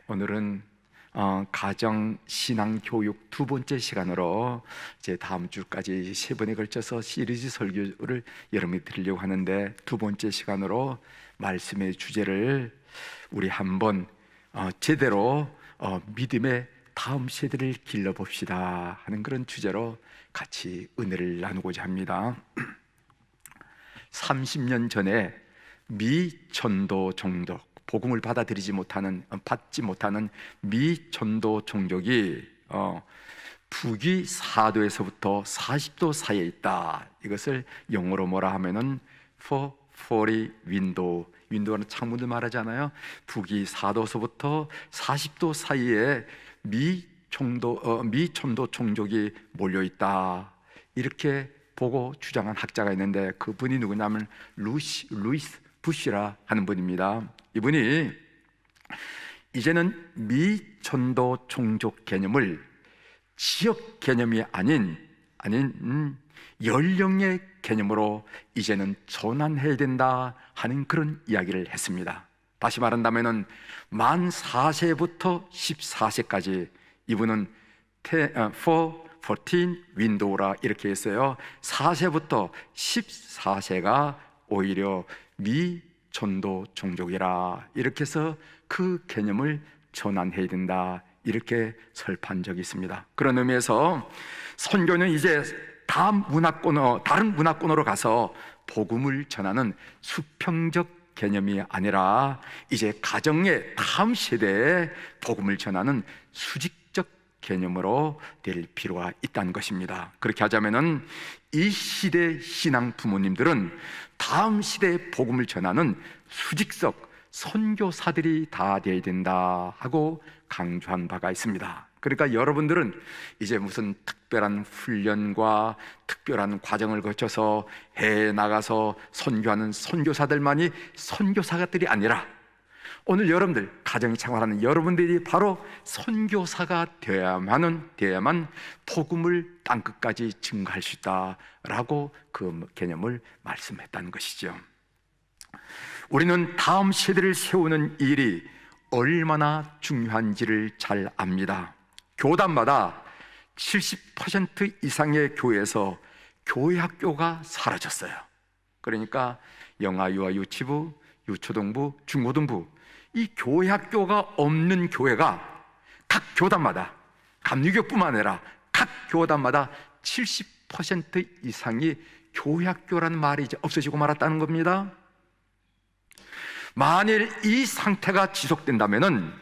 오늘은 가정 신앙 교육 두 번째 시간으로 이제 다음 주까지 세 번에 걸쳐서 시리즈 설교를 여러분이 드리려고 하는데, 두 번째 시간으로 말씀의 주제를 우리 한번 제대로 믿음의 다음 세대를 길러봅시다 하는 그런 주제로 같이 은혜를 나누고자 합니다. 30년 전에 미전도 종족, 복음을 받지 못하는 미전도 종족이 북위 4도에서부터 40도 사이에 있다. 이것을 영어로 뭐라 하면은 440 윈도우는 창문을 말하잖아요. 북위 4도서부터 40도 사이에 미전도 종족이 몰려 있다. 이렇게 보고 주장한 학자가 있는데, 그분이 누구냐면 루이스 부시라 하는 분입니다. 이분이 이제는 미전도 종족 개념을 지역 개념이 아닌 연령의 개념으로 이제는 전환해야 된다 하는 그런 이야기를 했습니다. 다시 말한다면 만 4세부터 14세까지 이분은 14 윈도우라 이렇게 했어요. 4세부터 14세가 오히려 미전도 종족이라 이렇게 해서 그 개념을 전환해야 된다, 이렇게 설파한 적이 있습니다. 그런 의미에서 선교는 이제 다른 문화권으로 가서 복음을 전하는 수평적 개념이 아니라 이제 가정의 다음 세대에 복음을 전하는 수직적 개념으로 될 필요가 있다는 것입니다. 그렇게 하자면은 이 시대 신앙 부모님들은 다음 시대에 복음을 전하는 수직적 선교사들이 다 되어야 된다 하고 강조한 바가 있습니다. 그러니까 여러분들은 이제 무슨 특별한 훈련과 특별한 과정을 거쳐서 해외에 나가서 선교하는 선교사들만이 선교사들이 아니라, 오늘 여러분들 가정에 생활하는 여러분들이 바로 선교사가 되어야만 복음을 땅끝까지 증거할 수 있다라고 그 개념을 말씀했다는 것이죠. 우리는 다음 세대를 세우는 일이 얼마나 중요한지를 잘 압니다. 교단마다 70% 이상의 교회에서 교회학교가 사라졌어요. 그러니까 영아유아 유치부, 유초등부, 중고등부, 이 교회학교가 없는 교회가 각 교단마다, 감리교뿐만 아니라 각 교단마다 70% 이상이 교회학교라는 말이 이제 없어지고 말았다는 겁니다. 만일 이 상태가 지속된다면은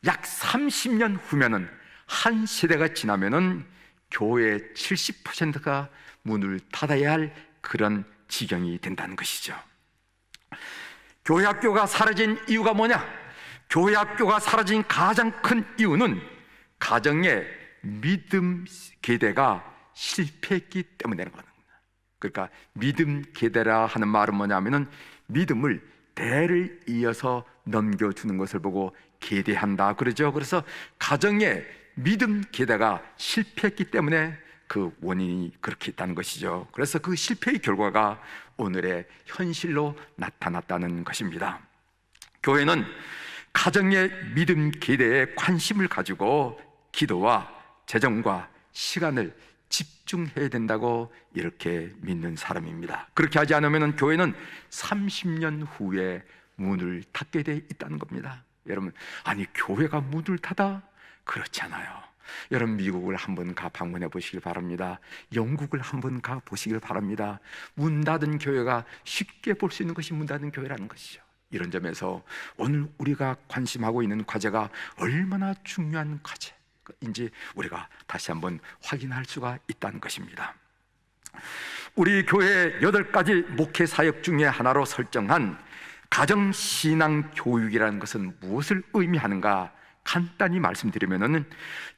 약 30년 후면은, 한 세대가 지나면은 교회의 70%가 문을 닫아야 할 그런 지경이 된다는 것이죠. 교회학교가 사라진 이유가 뭐냐? 교회학교가 사라진 가장 큰 이유는 가정의 믿음 계대가 실패했기 때문에 되는 겁니다. 그러니까 믿음 계대라 하는 말은 뭐냐면은 믿음을 대를 이어서 넘겨주는 것을 보고 계대한다 그러죠. 그래서 가정의 믿음 계대가 실패했기 때문에 그 원인이 그렇게 있다는 것이죠. 그래서 그 실패의 결과가 오늘의 현실로 나타났다는 것입니다. 교회는 가정의 믿음 계대에 관심을 가지고 기도와 재정과 시간을 집중해야 된다고 이렇게 믿는 사람입니다. 그렇게 하지 않으면 교회는 30년 후에 문을 닫게 돼 있다는 겁니다. 여러분, 아니 교회가 문을 닫아? 그렇지 않아요. 여러분, 미국을 한번 방문해 보시길 바랍니다. 영국을 한번 가 보시길 바랍니다. 문 닫은 교회가 쉽게 볼 수 있는 것이 문 닫은 교회라는 것이죠. 이런 점에서 오늘 우리가 관심하고 있는 과제가 얼마나 중요한 과제인지 우리가 다시 한번 확인할 수가 있다는 것입니다. 우리 교회의 8가지 목회 사역 중에 하나로 설정한 가정신앙 교육이라는 것은 무엇을 의미하는가 간단히 말씀드리면은,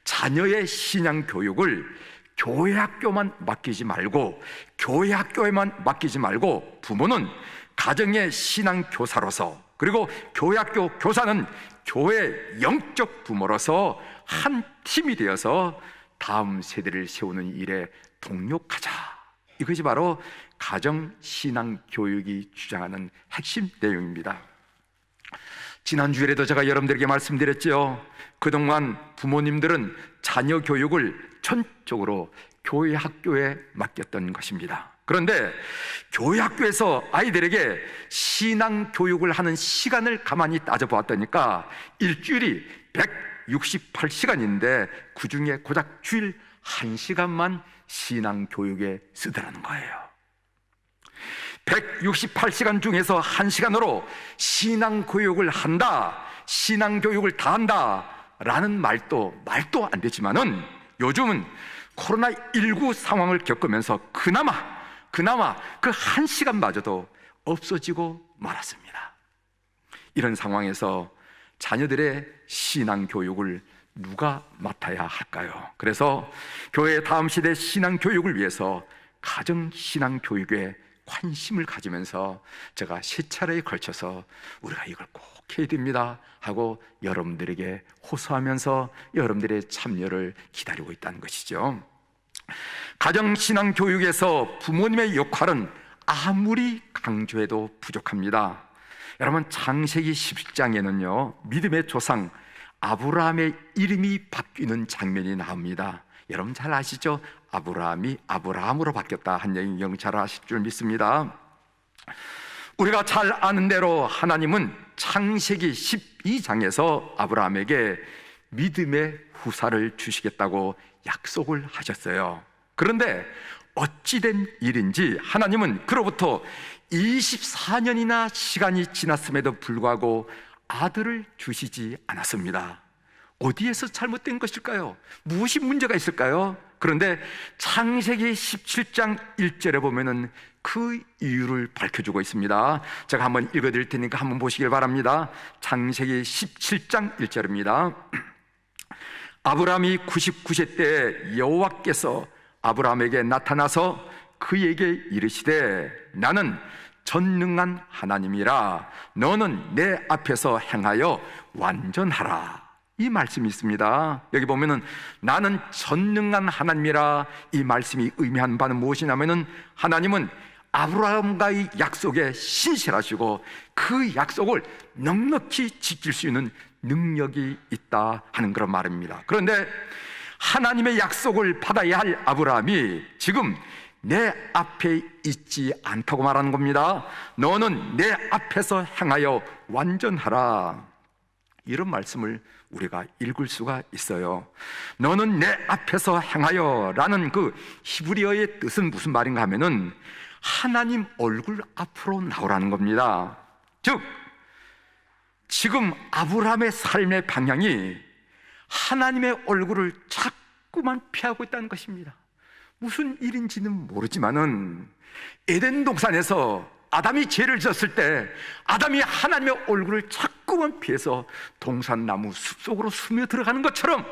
자녀의 신앙 교육을 교회학교에만 맡기지 말고 부모는 가정의 신앙 교사로서, 그리고 교회학교 교사는 교회 영적 부모로서 한 팀이 되어서 다음 세대를 세우는 일에 동력하자. 이것이 바로 가정신앙 교육이 주장하는 핵심 내용입니다. 지난주에도 제가 여러분들에게 말씀드렸죠. 그동안 부모님들은 자녀 교육을 전적으로 교회 학교에 맡겼던 것입니다. 그런데 교회 학교에서 아이들에게 신앙 교육을 하는 시간을 가만히 따져보았더니까 일주일이 168시간인데 그 중에 고작 주일 1시간만 신앙 교육에 쓰더라는 거예요. 168시간 중에서 1시간으로 신앙 교육을 한다, 신앙 교육을 다 한다 라는 말도 안 되지만은 요즘은 코로나19 상황을 겪으면서 그나마 그 1시간마저도 없어지고 말았습니다. 이런 상황에서 자녀들의 신앙 교육을 누가 맡아야 할까요? 그래서 교회의 다음 시대 신앙 교육을 위해서 가정 신앙 교육에 관심을 가지면서 제가 3차례에 걸쳐서 우리가 이걸 꼭 해야 됩니다 하고 여러분들에게 호소하면서 여러분들의 참여를 기다리고 있다는 것이죠. 가정신앙 교육에서 부모님의 역할은 아무리 강조해도 부족합니다. 여러분, 창세기 11장에는요 믿음의 조상 아브라함의 이름이 바뀌는 장면이 나옵니다. 여러분 잘 아시죠? 아브라함이 아브라함으로 바뀌었다 한 얘기 잘 아실 줄 믿습니다. 우리가 잘 아는 대로 하나님은 창세기 12장에서 아브라함에게 믿음의 후사를 주시겠다고 약속을 하셨어요. 그런데 어찌된 일인지 하나님은 그로부터 24년이나 시간이 지났음에도 불구하고 아들을 주시지 않았습니다. 어디에서 잘못된 것일까요? 무엇이 문제가 있을까요? 그런데 창세기 17장 1절에 보면은 그 이유를 밝혀주고 있습니다. 제가 한번 읽어드릴 테니까 한번 보시길 바랍니다. 창세기 17장 1절입니다. 아브라함이 99세 때 여호와께서 아브라함에게 나타나서 그에게 이르시되 나는 전능한 하나님이라 너는 내 앞에서 행하여 완전하라. 이 말씀이 있습니다. 여기 보면은 나는 전능한 하나님이라 이 말씀이 의미하는 바는 무엇이냐면은 하나님은 아브라함과의 약속에 신실하시고 그 약속을 넉넉히 지킬 수 있는 능력이 있다 하는 그런 말입니다. 그런데 하나님의 약속을 받아야 할 아브라함이 지금 내 앞에 있지 않다고 말하는 겁니다. 너는 내 앞에서 행하여 완전하라. 이런 말씀을 우리가 읽을 수가 있어요. 너는 내 앞에서 행하여 라는 그 히브리어의 뜻은 무슨 말인가 하면은 하나님 얼굴 앞으로 나오라는 겁니다. 즉 지금 아브라함의 삶의 방향이 하나님의 얼굴을 자꾸만 피하고 있다는 것입니다. 무슨 일인지는 모르지만은 에덴 동산에서 아담이 죄를 지었을 때 아담이 하나님의 얼굴을 자꾸만 피해서 동산나무 숲속으로 스며 들어가는 것처럼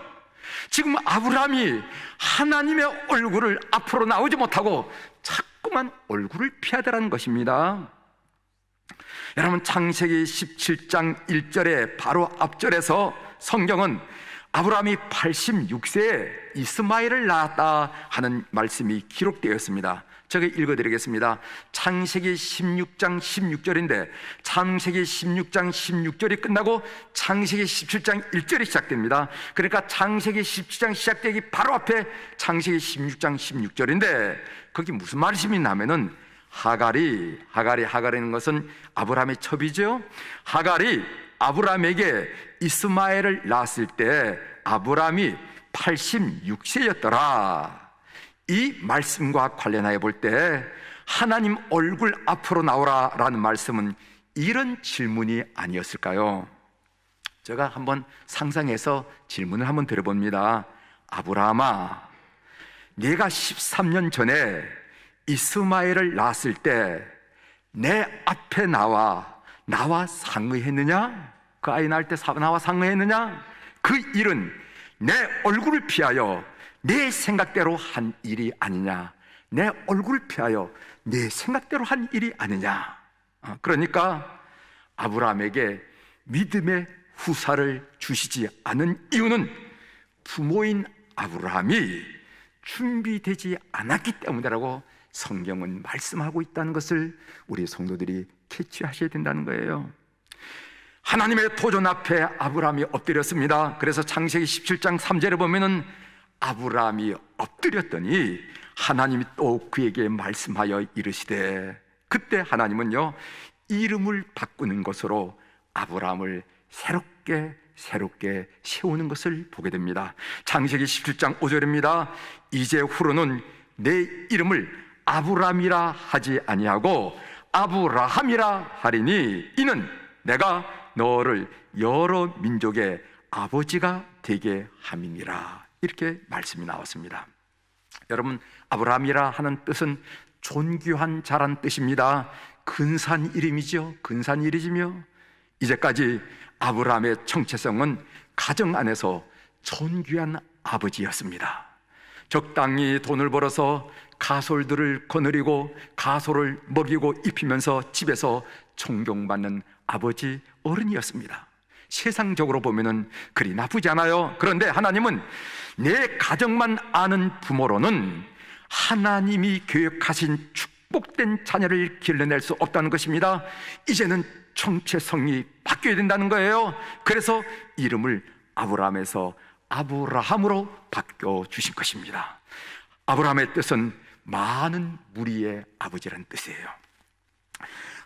지금 아브라함이 하나님의 얼굴을 앞으로 나오지 못하고 자꾸만 얼굴을 피하더라는 것입니다. 여러분, 창세기 17장 1절에 바로 앞절에서 성경은 아브라함이 86세에 이스마엘을 낳았다 하는 말씀이 기록되어 있습니다. 제가 읽어드리겠습니다. 창세기 16장 16절인데 창세기 16장 16절이 끝나고 창세기 17장 1절이 시작됩니다. 그러니까 창세기 17장 시작되기 바로 앞에 창세기 16장 16절인데 거기 무슨 말씀이 나면은 하갈이는 것은 아브라함의 첩이죠. 하갈이 아브라함에게 이스마엘을 낳았을 때 아브라함이 86세였더라. 이 말씀과 관련하여 볼 때 하나님 얼굴 앞으로 나오라 라는 말씀은 이런 질문이 아니었을까요? 제가 한번 상상해서 질문을 한번 드려봅니다. 아브라함아, 네가 13년 전에 이스마엘을 낳았을 때 내 앞에 나와 상의했느냐? 그 아이 낳을 때 나와 상의했느냐? 그 일은 내 얼굴을 피하여 내 생각대로 한 일이 아니냐? 내 얼굴을 피하여 내 생각대로 한 일이 아니냐? 그러니까 아브라함에게 믿음의 후사를 주시지 않은 이유는 부모인 아브라함이 준비되지 않았기 때문이라고 성경은 말씀하고 있다는 것을 우리 성도들이 캐치하셔야 된다는 거예요. 하나님의 도전 앞에 아브라함이 엎드렸습니다. 그래서 창세기 17장 3절에 보면은 아브라함이 엎드렸더니 하나님이 또 그에게 말씀하여 이르시되, 그때 하나님은요 이름을 바꾸는 것으로 아브라함을 새롭게 세우는 것을 보게 됩니다. 창세기 17장 5절입니다. 이제 후로는 내 이름을 아브라함이라 하지 아니하고 아브라함이라 하리니 이는 내가 너를 여러 민족의 아버지가 되게 함이니라. 이렇게 말씀이 나왔습니다. 여러분, 아브라함이라 하는 뜻은 존귀한 자란 뜻입니다. 근사한 이름이죠. 근사한 이름이며, 이제까지 아브라함의 정체성은 가정 안에서 존귀한 아버지였습니다. 적당히 돈을 벌어서 가솔들을 거느리고 가솔을 먹이고 입히면서 집에서 존경받는 아버지 어른이었습니다. 세상적으로 보면은 그리 나쁘지 않아요. 그런데 하나님은 내 가정만 아는 부모로는 하나님이 계획하신 축복된 자녀를 길러낼 수 없다는 것입니다. 이제는 정체성이 바뀌어야 된다는 거예요. 그래서 이름을 아브라함에서 아브라함으로 바꿔주신 것입니다. 아브라함의 뜻은 많은 무리의 아버지라는 뜻이에요.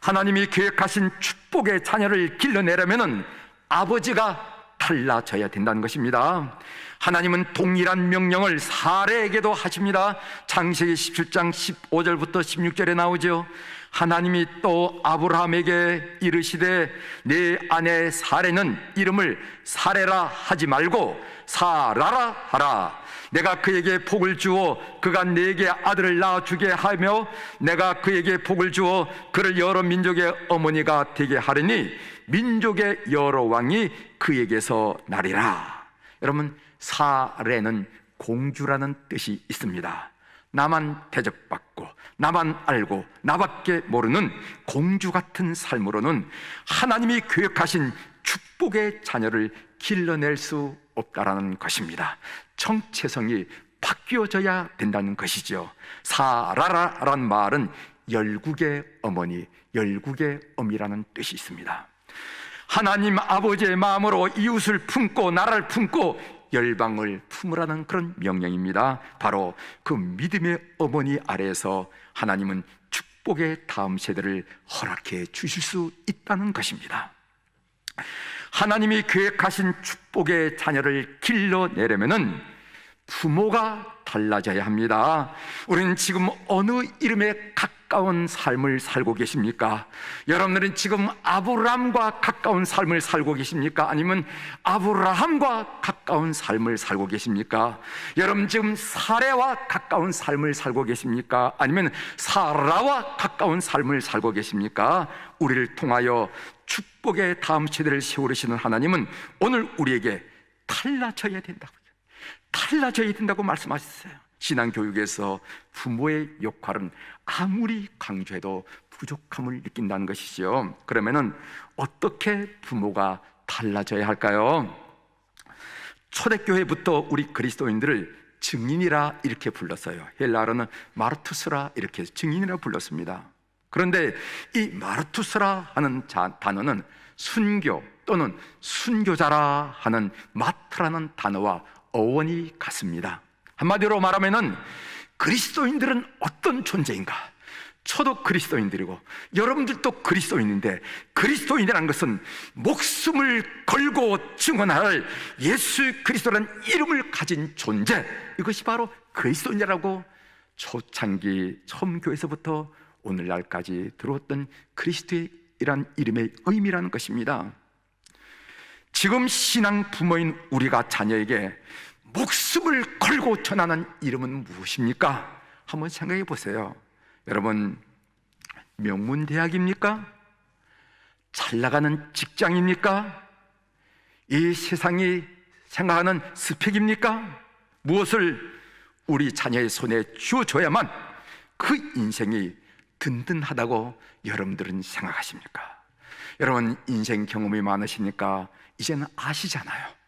하나님이 계획하신 축복의 자녀를 길러내려면 아버지가 달라져야 된다는 것입니다. 하나님은 동일한 명령을 사레에게도 하십니다. 창세기 17장 15절부터 16절에 나오죠. 하나님이 또 아브라함에게 이르시되 내 아내 사레는 이름을 사레라 하지 말고 사라라 하라. 내가 그에게 복을 주어 그가 네게 아들을 낳아주게 하며 내가 그에게 복을 주어 그를 여러 민족의 어머니가 되게 하리니 민족의 여러 왕이 그에게서 나리라. 여러분, 사레는 공주라는 뜻이 있습니다. 나만 대접받고 나만 알고 나밖에 모르는 공주 같은 삶으로는 하나님이 계획하신 축복의 자녀를 길러낼 수 없다라는 것입니다. 정체성이 바뀌어져야 된다는 것이죠. 사라라란 말은 열국의 어머니, 열국의 어미라는 뜻이 있습니다. 하나님 아버지의 마음으로 이웃을 품고 나라를 품고 열방을 품으라는 그런 명령입니다. 바로 그 믿음의 어머니 아래에서 하나님은 축복의 다음 세대를 허락해 주실 수 있다는 것입니다. 하나님이 계획하신 축복의 자녀를 길러내려면은 부모가 달라져야 합니다. 우리는 지금 어느 이름에 가까운 삶을 살고 계십니까? 여러분들은 지금 아브라함과 가까운 삶을 살고 계십니까? 아니면 아브라함과 가까운 삶을 살고 계십니까? 여러분 지금 사레와 가까운 삶을 살고 계십니까? 아니면 사라와 가까운 삶을 살고 계십니까? 우리를 통하여 축복의 다음 세대를 세우시는 하나님은 오늘 우리에게 달라져야 된다고 말씀하셨어요. 신앙교육에서 부모의 역할은 아무리 강조해도 부족함을 느낀다는 것이죠. 그러면은 어떻게 부모가 달라져야 할까요? 초대교회부터 우리 그리스도인들을 증인이라 이렇게 불렀어요. 헬라어로는 마르투스라 이렇게 증인이라 불렀습니다. 그런데 이 마르투스라 하는 단어는 순교 또는 순교자라 하는 마트라는 단어와 어원이 같습니다. 한마디로 말하면은 그리스도인들은 어떤 존재인가? 저도 그리스도인들이고 여러분들도 그리스도인인데, 그리스도인이라는 것은 목숨을 걸고 증언할 예수 그리스도라는 이름을 가진 존재, 이것이 바로 그리스도인이라고 초창기 처음 교회에서부터 오늘날까지 들어왔던 그리스도이란 이름의 의미라는 것입니다. 지금 신앙 부모인 우리가 자녀에게 목숨을 걸고 전하는 이름은 무엇입니까? 한번 생각해 보세요. 여러분, 명문대학입니까? 잘 나가는 직장입니까? 이 세상이 생각하는 스펙입니까? 무엇을 우리 자녀의 손에 쥐어줘야만 그 인생이 든든하다고 여러분들은 생각하십니까? 여러분, 인생 경험이 많으시니까 이제는 아시잖아요.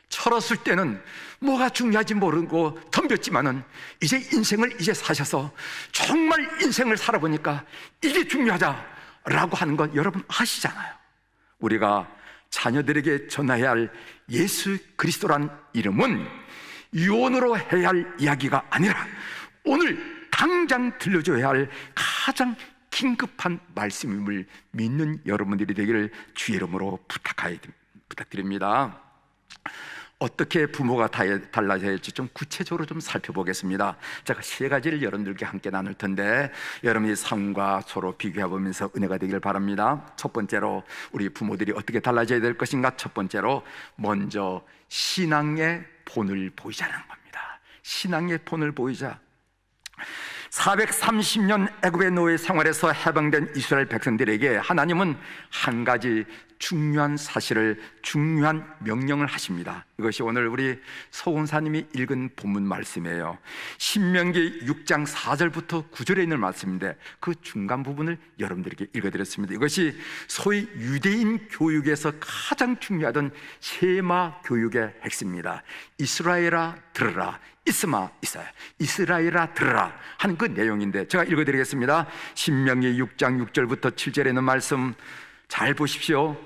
철없을 때는 뭐가 중요한지 모르고 덤볐지만은 이제 인생을 사셔서 정말 인생을 살아보니까 이게 중요하다라고 하는 건 여러분 아시잖아요. 우리가 자녀들에게 전해야 할 예수 그리스도란 이름은 유언으로 해야 할 이야기가 아니라 오늘 당장 들려줘야 할 가장 긴급한 말씀임을 믿는 여러분들이 되기를 주의 이름으로 부탁드립니다. 어떻게 부모가 달라져야 할지 좀 구체적으로 좀 살펴보겠습니다. 제가 세 가지를 여러분들께 함께 나눌 텐데 여러분이 삶과 서로 비교해 보면서 은혜가 되기를 바랍니다. 첫 번째로 우리 부모들이 어떻게 달라져야 될 것인가? 첫 번째로 먼저 신앙의 본을 보이자는 겁니다. 신앙의 본을 보이자. 430년 애굽의 노예 생활에서 해방된 이스라엘 백성들에게 하나님은 한 가지 중요한 사실을, 중요한 명령을 하십니다. 이것이 오늘 우리 서운사님이 읽은 본문 말씀이에요. 신명기 6장 4절부터 9절에 있는 말씀인데 그 중간 부분을 여러분들에게 읽어드렸습니다. 이것이 소위 유대인 교육에서 가장 중요하던 셰마 교육의 핵심입니다. 이스라엘아 들으라, 이스라엘아 들으라 하는 그 내용인데 제가 읽어드리겠습니다. 신명기 6장 6절부터 7절에 있는 말씀 잘 보십시오.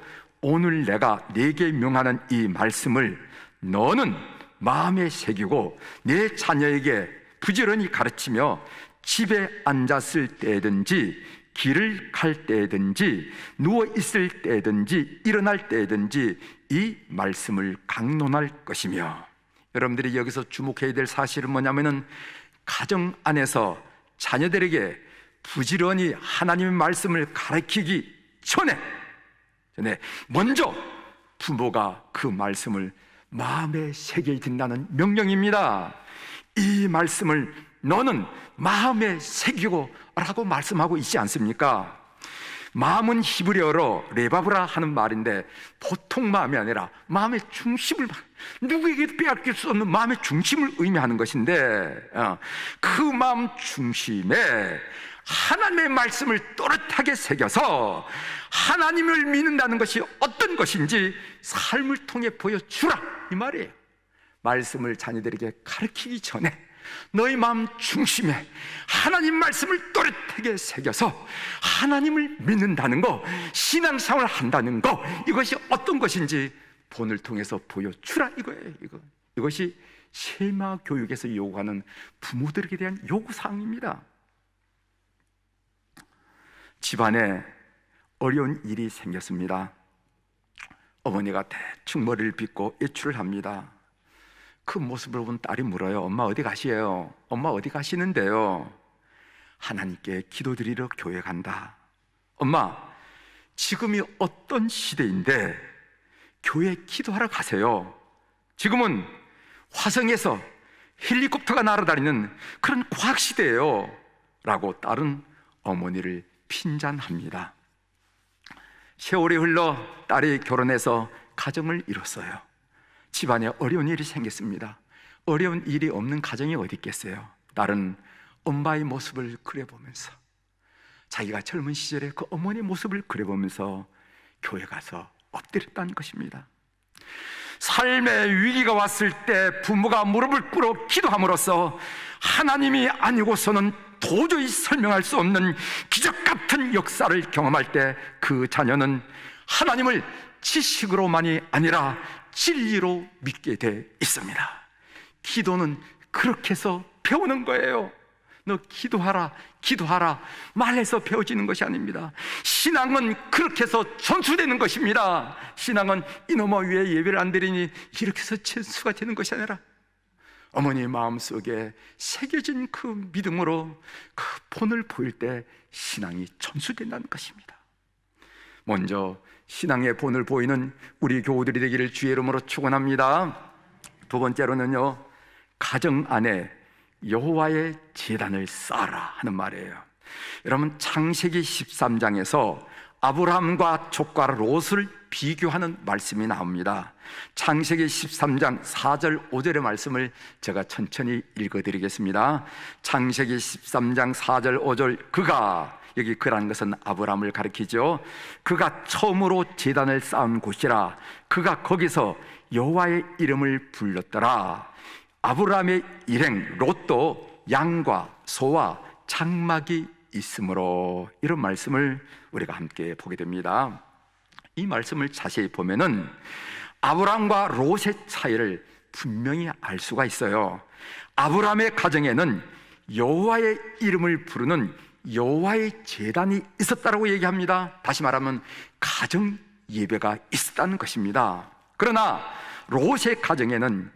오늘 내가 네게 명하는 이 말씀을 너는 마음에 새기고 내 자녀에게 부지런히 가르치며 집에 앉았을 때든지 길을 갈 때든지 누워 있을 때든지 일어날 때든지 이 말씀을 강론할 것이며, 여러분들이 여기서 주목해야 될 사실은 뭐냐면은 가정 안에서 자녀들에게 부지런히 하나님의 말씀을 가르치기 전에 먼저 부모가 그 말씀을 마음에 새겨야 된다는 명령입니다. 이 말씀을 너는 마음에 새기고 라고 말씀하고 있지 않습니까? 마음은 히브리어로 레바브라 하는 말인데 보통 마음이 아니라 마음의 중심을, 누구에게도 빼앗길 수 없는 마음의 중심을 의미하는 것인데 그 마음 중심에 하나님의 말씀을 또렷하게 새겨서 하나님을 믿는다는 것이 어떤 것인지 삶을 통해 보여주라 이 말이에요. 말씀을 자녀들에게 가르치기 전에 너희 마음 중심에 하나님 말씀을 또렷하게 새겨서 하나님을 믿는다는 거, 신앙생활을 한다는 거, 이것이 어떤 것인지 본을 통해서 보여주라 이거예요. 이것이 셰마 교육에서 요구하는 부모들에게 대한 요구사항입니다. 집안에 어려운 일이 생겼습니다. 어머니가 대충 머리를 빗고 외출을 합니다. 그 모습을 본 딸이 물어요. 엄마 어디 가시에요? 엄마 어디 가시는데요? 하나님께 기도드리러 교회 간다. 엄마, 지금이 어떤 시대인데 교회 기도하러 가세요? 지금은 화성에서 헬리콥터가 날아다니는 그런 과학시대예요 라고 딸은 어머니를 핀잔합니다. 세월이 흘러 딸이 결혼해서 가정을 이뤘어요. 집안에 어려운 일이 생겼습니다. 어려운 일이 없는 가정이 어디 있겠어요? 딸은 엄마의 모습을 그려보면서, 자기가 젊은 시절에 그 어머니의 모습을 그려보면서 교회 가서 엎드렸다는 것입니다. 삶의 위기가 왔을 때 부모가 무릎을 꿇어 기도함으로써 하나님이 아니고서는 도저히 설명할 수 없는 기적 같은 역사를 경험할 때 그 자녀는 하나님을 지식으로만이 아니라 진리로 믿게 돼 있습니다. 기도는 그렇게 해서 배우는 거예요. 너 기도하라 말해서 배워지는 것이 아닙니다. 신앙은 그렇게 해서 전수되는 것입니다. 신앙은 이놈아 왜 예배를 안 드리니 이렇게 해서 전수가 되는 것이 아니라 어머니의 마음속에 새겨진 그 믿음으로 그 본을 보일 때 신앙이 전수된다는 것입니다. 먼저 신앙의 본을 보이는 우리 교우들이 되기를 주의 이름으로 축원합니다. 두 번째로는요, 가정 안에 여호와의 제단을 쌓아라 하는 말이에요. 여러분, 창세기 13장에서 아브라함과 조카 롯을 비교하는 말씀이 나옵니다. 창세기 13장 4절 5절의 말씀을 제가 천천히 읽어드리겠습니다. 창세기 13장 4절 5절, 그가, 여기 그라는 것은 아브라함을 가리키죠. 그가 처음으로 제단을 쌓은 곳이라. 그가 거기서 여호와의 이름을 불렀더라. 아브라함의 일행 롯도 양과 소와 장막이 있으므로, 이런 말씀을 우리가 함께 보게 됩니다. 이 말씀을 자세히 보면은 아브라함과 롯의 차이를 분명히 알 수가 있어요. 아브라함의 가정에는 여호와의 이름을 부르는 여호와의 제단이 있었다고 얘기합니다. 다시 말하면 가정 예배가 있었다는 것입니다. 그러나 롯의 가정에는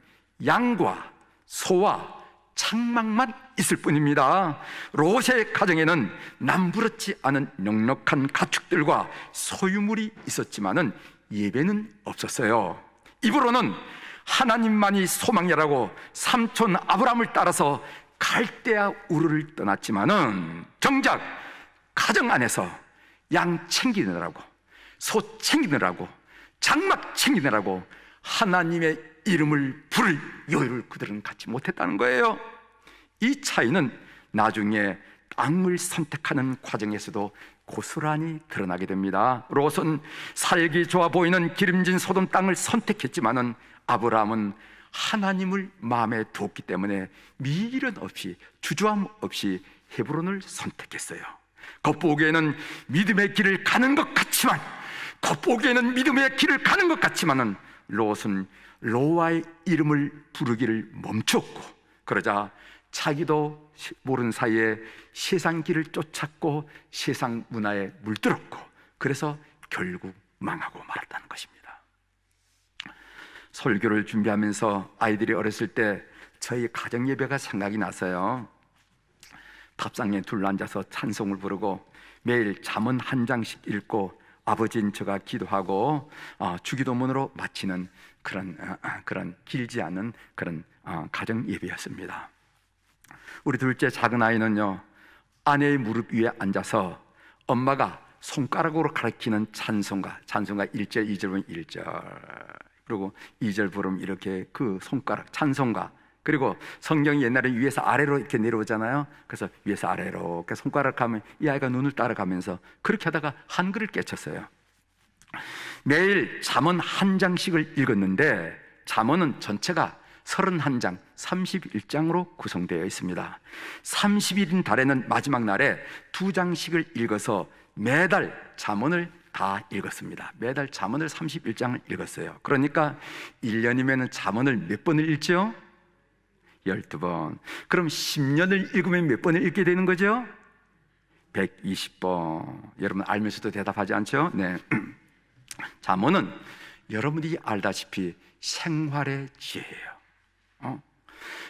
양과 소와 장막만 있을 뿐입니다. 롯의 가정에는 남부럽지 않은 넉넉한 가축들과 소유물이 있었지만은 예배는 없었어요. 입으로는 하나님만이 소망이라고 삼촌 아브라함을 따라서 갈대아 우르를 떠났지만은 정작 가정 안에서 양 챙기느라고, 소 챙기느라고, 장막 챙기느라고 하나님의 이름을 부를 여유를 그들은 갖지 못했다는 거예요. 이 차이는 나중에 땅을 선택하는 과정에서도 고스란히 드러나게 됩니다. 롯은 살기 좋아 보이는 기름진 소돔 땅을 선택했지만은 아브라함은 하나님을 마음에 두었기 때문에 미련 없이, 주저함 없이 헤브론을 선택했어요. 겉보기에는 믿음의 길을 가는 것 같지만, 롯은 여호와의 이름을 부르기를 멈췄고, 그러자 자기도 모르는 사이에 세상 길을 쫓았고 세상 문화에 물들었고, 그래서 결국 망하고 말았다는 것입니다. 설교를 준비하면서 아이들이 어렸을 때 저희 가정 예배가 생각이 났어요. 밥상에 둘러앉아서 찬송을 부르고 매일 잠언 한 장씩 읽고 아버지인 저가 기도하고 주기도문으로 마치는 그런 길지 않은 그런 가정 예배였습니다. 우리 둘째 작은 아이는요, 아내의 무릎 위에 앉아서 엄마가 손가락으로 가르치는 찬송가 1절, 2절 보면 1절, 그리고 2절 부르면 이렇게 그 손가락 찬송가, 그리고 성경이 옛날에 위에서 아래로 이렇게 내려오잖아요. 그래서 위에서 아래로 이렇게 손가락 하면 이 아이가 눈을 따라가면서 그렇게 하다가 한글을 깨쳤어요. 매일 잠언 한 장씩을 읽었는데, 잠언은 전체가 31장, 31장으로 구성되어 있습니다. 30일인 달에는 마지막 날에 2장씩을 읽어서 매달 잠언을 다 읽었습니다. 매달 잠언을 31장을 읽었어요. 그러니까 1년이면 잠언을 몇 번을 읽죠? 12번. 그럼 10년을 읽으면 몇 번을 읽게 되는 거죠? 120번. 여러분 알면서도 대답하지 않죠? 네. 잠언은 여러분이 알다시피 생활의 지혜예요.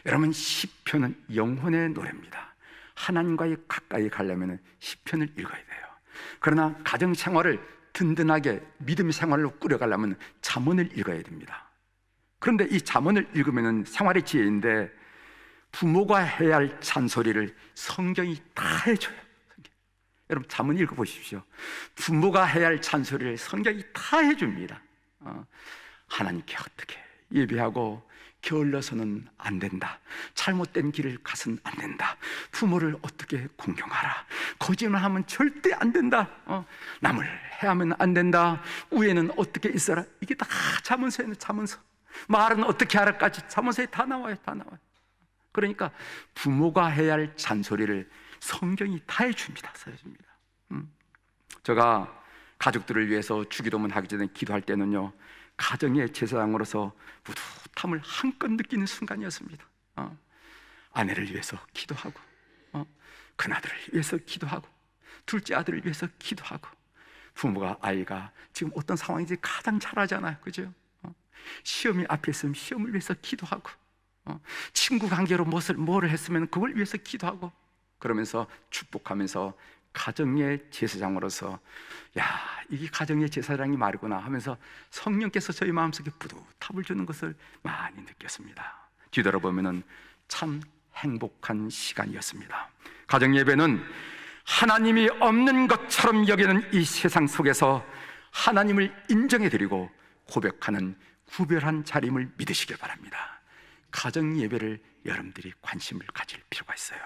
여러분, 시편은 영혼의 노래입니다. 하나님과의 가까이 가려면 시편을 읽어야 돼요. 그러나 가정 생활을 든든하게 믿음의 생활로 꾸려가려면 잠언을 읽어야 됩니다. 그런데 이 잠언을 읽으면 생활의 지혜인데, 부모가 해야 할 잔소리를 성경이 다 해줘요. 여러분 잠언 읽어보십시오. 부모가 해야 할 잔소리를 성경이 다 해줍니다. 하나님께 어떻게 예배하고 게을러서는 안 된다, 잘못된 길을 가서는 안 된다, 부모를 어떻게 공경하라, 거짓말하면 절대 안 된다, 남을 해하면 안 된다, 우애는 어떻게 있어라, 이게 다 잠언서에 있는 잠언서. 말은 어떻게 하라까지 잠언서에 다 나와요. 그러니까 부모가 해야 할 잔소리를 성경이 다 해줍니다. 써줍니다. 제가 가족들을 위해서 주기도문 하기 전에 기도할 때는요, 가정의 제사장으로서 뿌듯함을 한껏 느끼는 순간이었습니다. 아내를 위해서 기도하고, 큰아들을 위해서 기도하고, 둘째 아들을 위해서 기도하고, 부모가 아이가 지금 어떤 상황인지 가장 잘 알잖아요. 그죠? 시험이 앞에 있으면 시험을 위해서 기도하고, 친구 관계로 뭐를 했으면 그걸 위해서 기도하고, 그러면서 축복하면서 가정의 제사장으로서, 야, 이게 가정의 제사장이 말이구나 하면서 성령께서 저희 마음속에 뿌듯함을 주는 것을 많이 느꼈습니다. 뒤돌아보면 참 행복한 시간이었습니다. 가정 예배는 하나님이 없는 것처럼 여기는 이 세상 속에서 하나님을 인정해드리고 고백하는 구별한 자리임을 믿으시길 바랍니다. 가정 예배를 여러분들이 관심을 가질 필요가 있어요.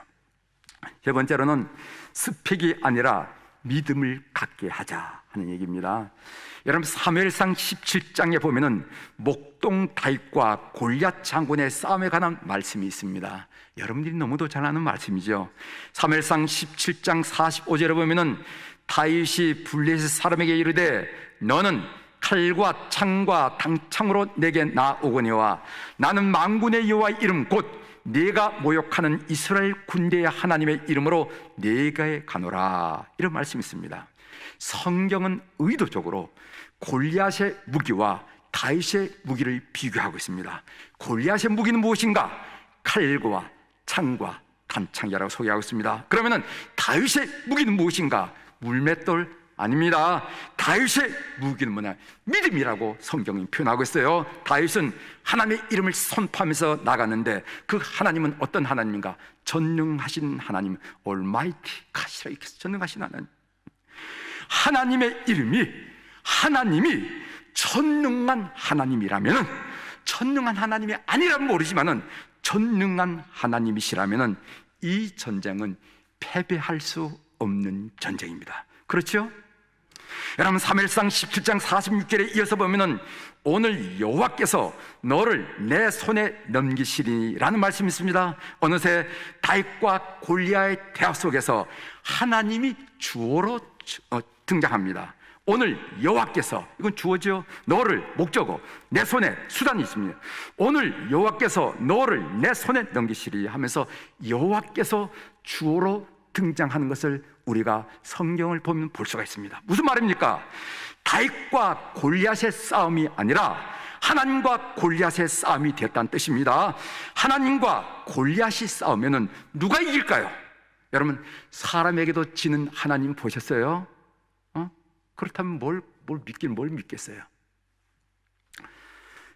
세 번째로는 스펙이 아니라 믿음을 갖게 하자 하는 얘기입니다. 여러분 사무엘상 17장에 보면은 목동 다윗과 골리앗 장군의 싸움에 관한 말씀이 있습니다. 여러분들이 너무도 잘 아는 말씀이죠. 사무엘상 17장 45절에 보면은 다윗이 블레셋 사람에게 이르되 너는 칼과 창과 당창으로 내게 나오거니와 나는 만군의 여호와 이름 곧 네가 모욕하는 이스라엘 군대의 하나님의 이름으로 네게 가노라. 이런 말씀이 있습니다. 성경은 의도적으로 골리앗의 무기와 다윗의 무기를 비교하고 있습니다. 골리앗의 무기는 무엇인가? 칼과 창과 단창이라고 소개하고 있습니다. 그러면은 다윗의 무기는 무엇인가? 물맷돌 아닙니다. 다윗의 무기는 뭐냐? 믿음이라고 성경이 표현하고 있어요. 다윗은 하나님의 이름을 선포하면서 나갔는데 그 하나님은 어떤 하나님인가? 전능하신 하나님, Almighty 가시라, 이렇게 전능하신 하나님. 하나님의 이름이 하나님이 전능한 하나님이라면은, 전능한 하나님이 아니라면 모르지만은 전능한 하나님이시라면은 이 전쟁은 패배할 수 없는 전쟁입니다. 그렇죠? 여러분, 사무엘상 17장 46절에 이어서 보면은 오늘 여호와께서 너를 내 손에 넘기시리라는 말씀이 있습니다. 어느새 다윗과 골리앗의 대화 속에서 하나님이 주어로 등장합니다. 오늘 여호와께서, 이건 주어죠. 너를, 목적어, 내 손에 수단이 있습니다. 오늘 여호와께서 너를 내 손에 넘기시리 하면서 여호와께서 주어로 등장하는 것을 우리가 성경을 보면 볼 수가 있습니다. 무슨 말입니까? 다윗과 골리앗의 싸움이 아니라 하나님과 골리앗의 싸움이 되었다는 뜻입니다. 하나님과 골리앗이 싸우면 누가 이길까요? 여러분, 사람에게도 지는 하나님 보셨어요? 그렇다면 뭘 믿겠어요?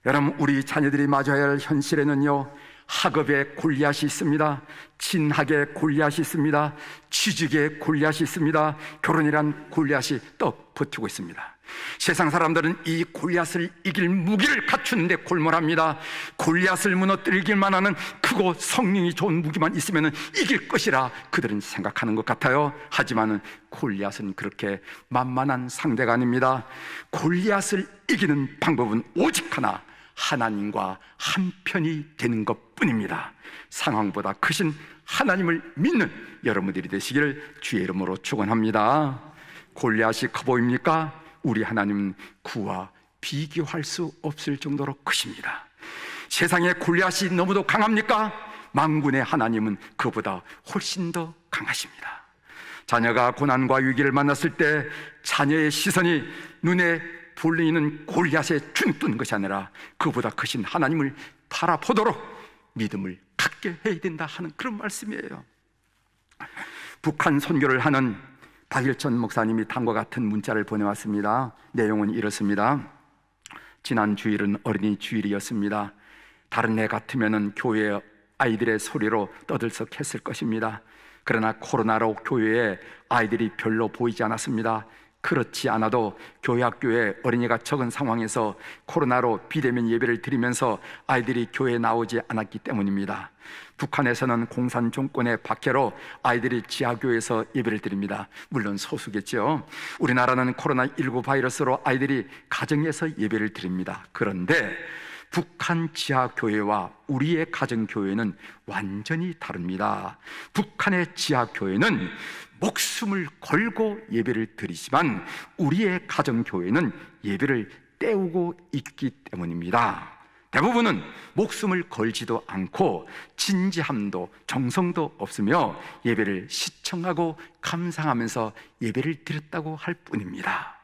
여러분, 우리 자녀들이 맞아야 할 현실에는요, 학업에 골리앗이 있습니다. 진학에 골리앗이 있습니다. 취직에 골리앗이 있습니다. 결혼이란 골리앗이 떡 버티고 있습니다. 세상 사람들은 이 골리앗을 이길 무기를 갖추는데 골몰합니다. 골리앗을 무너뜨리기만 하는 크고 성능이 좋은 무기만 있으면 이길 것이라 그들은 생각하는 것 같아요. 하지만 골리앗은 그렇게 만만한 상대가 아닙니다. 골리앗을 이기는 방법은 오직 하나, 하나님과 한편이 되는 것뿐입니다. 상황보다 크신 하나님을 믿는 여러분들이 되시기를 주의 이름으로 축원합니다. 골리앗이 커 보입니까? 우리 하나님은 그와 비교할 수 없을 정도로 크십니다. 세상에 골리앗이 너무도 강합니까? 만군의 하나님은 그보다 훨씬 더 강하십니다. 자녀가 고난과 위기를 만났을 때 자녀의 시선이 눈에 보이는 골리앗에 주눅드는 것이 아니라 그보다 크신 하나님을 바라보도록 믿음을 갖게 해야 된다 하는 그런 말씀이에요. 북한 선교를 하는 박일천 목사님이 다음과 같은 문자를 보내왔습니다. 내용은 이렇습니다. 지난 주일은 어린이 주일이었습니다. 다른 해 같으면 교회 아이들의 소리로 떠들썩했을 것입니다. 그러나 코로나로 교회에 아이들이 별로 보이지 않았습니다. 그렇지 않아도 교회 학교에 어린이가 적은 상황에서 코로나로 비대면 예배를 드리면서 아이들이 교회에 나오지 않았기 때문입니다. 북한에서는 공산 정권의 박해로 아이들이 지하교회에서 예배를 드립니다. 물론 소수겠죠. 우리나라는 코로나19 바이러스로 아이들이 가정에서 예배를 드립니다. 그런데 북한 지하교회와 우리의 가정교회는 완전히 다릅니다. 북한의 지하교회는 목숨을 걸고 예배를 드리지만 우리의 가정교회는 예배를 때우고 있기 때문입니다. 대부분은 목숨을 걸지도 않고 진지함도 정성도 없으며 예배를 시청하고 감상하면서 예배를 드렸다고 할 뿐입니다.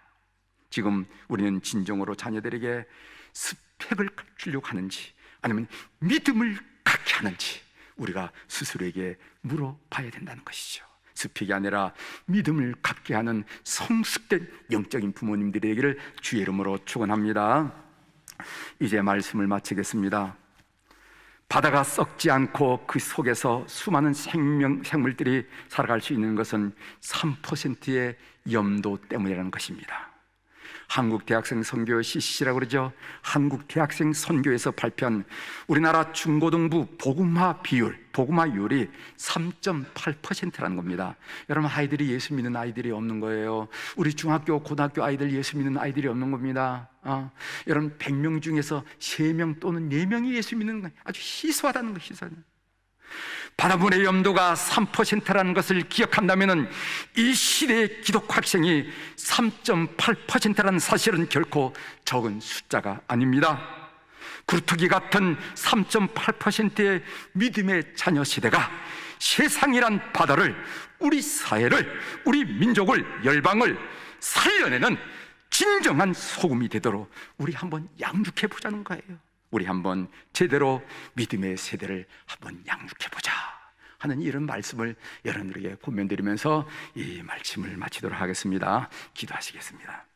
지금 우리는 진정으로 자녀들에게 스펙을 갖추려고 하는지 아니면 믿음을 갖게 하는지 우리가 스스로에게 물어봐야 된다는 것이죠. 스펙이 아니라 믿음을 갖게 하는 성숙된 영적인 부모님들이 되기를 주의 이름으로 축원합니다. 이제 말씀을 마치겠습니다. 바다가 썩지 않고 그 속에서 수많은 생물들이 살아갈 수 있는 것은 3%의 염도 때문이라는 것입니다. 한국 대학생 선교 CCC라고 그러죠. 한국 대학생 선교에서 발표한 우리나라 중고등부 복음화율이 3.8%라는 겁니다. 여러분, 아이들이 예수 믿는 아이들이 없는 거예요. 우리 중학교, 고등학교 아이들 예수 믿는 아이들이 없는 겁니다. 여러분, 100명 중에서 3명 또는 4명이 예수 믿는 거 아주 희소하다는 거, 희소하다. 바다문의 염도가 3%라는 것을 기억한다면 이 시대의 기독 학생이 3.8%라는 사실은 결코 적은 숫자가 아닙니다. 구루터기 같은 3.8%의 믿음의 자녀 세대가 세상이란 바다를, 우리 사회를, 우리 민족을, 열방을 살려내는 진정한 소금이 되도록 우리 한번 양육해 보자는 거예요. 우리 한번 제대로 믿음의 세대를 한번 양육해 보자 하는 이런 말씀을 여러분들에게 권면드리면서 이 말씀을 마치도록 하겠습니다. 기도하시겠습니다.